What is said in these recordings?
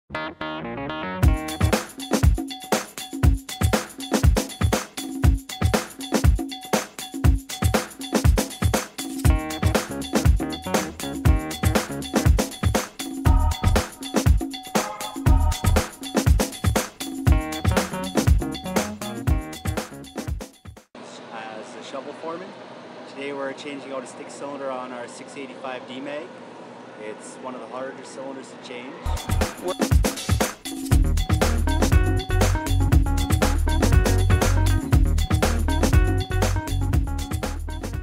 Shovel foreman. Today we're changing out a stick cylinder on our 685 D-Mag. It's one of the harder cylinders to change.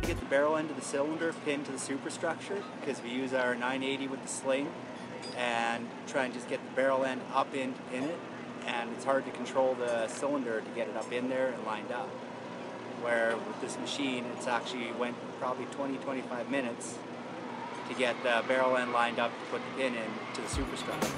Get the barrel end of the cylinder pinned to the superstructure because we use our 980 with the sling and try and just get the barrel end up in to pin it, and it's hard to control the cylinder to get it up in there and lined up. Where with this machine, it's actually went probably 20-25 minutes to get the barrel end lined up to put the pin in to the superstructure.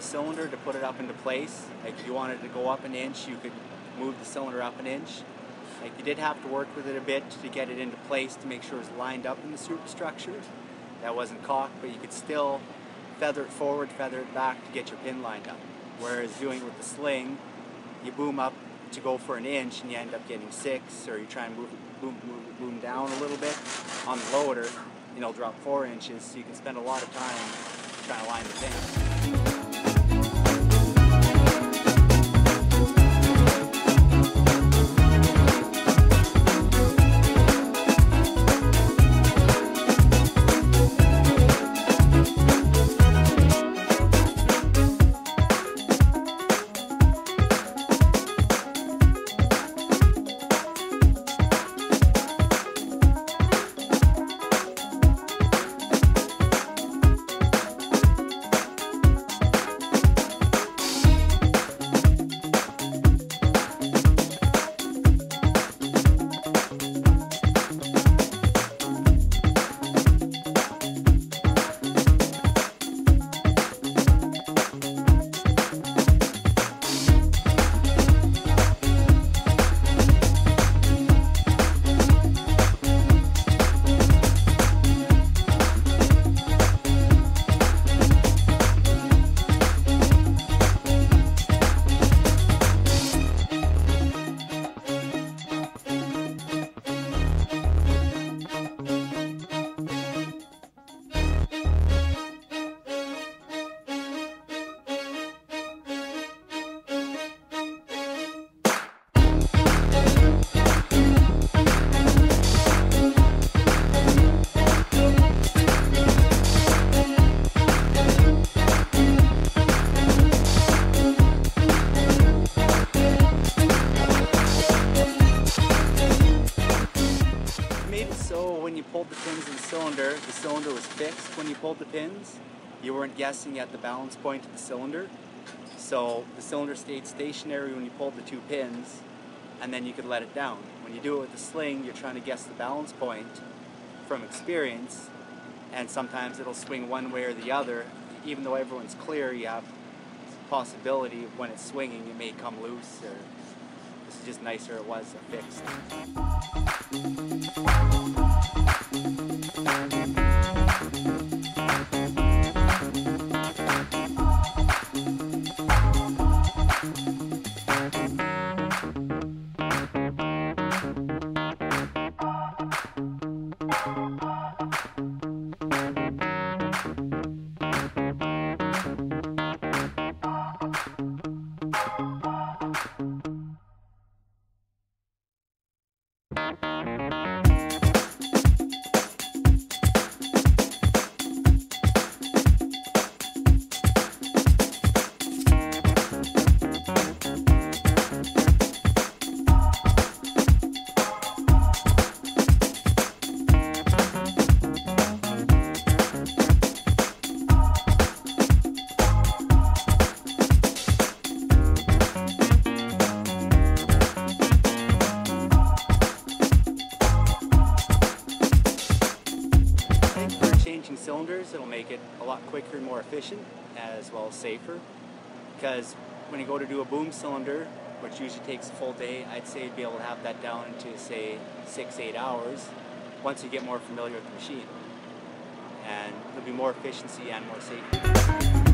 Cylinder to put it up into place. Like if you wanted to go up an inch, you could move the cylinder up an inch. Like you did have to work with it a bit to get it into place to make sure it was lined up in the superstructure. That wasn't cocked, but you could still feather it forward, feather it back to get your pin lined up. Whereas doing it with the sling, you boom up to go for an inch and you end up getting 6, or you try and boom down a little bit on the loader and it'll drop 4 inches, so you can spend a lot of time trying to line the pin. Pulled the pins in the cylinder was fixed when you pulled the pins. You weren't guessing at the balance point of the cylinder. So the cylinder stayed stationary when you pulled the 2 pins, and then you could let it down. When you do it with the sling, you're trying to guess the balance point from experience, and sometimes it'll swing one way or the other. Even though everyone's clear, you have the possibility of when it's swinging, it may come loose, or this is just nicer it was fixed. Cylinders, it'll make it a lot quicker and more efficient, as well as safer, because when you go to do a boom cylinder, which usually takes a full day, I'd say you'd be able to have that down into, say, 6-8 hours once you get more familiar with the machine, and there'll be more efficiency and more safety.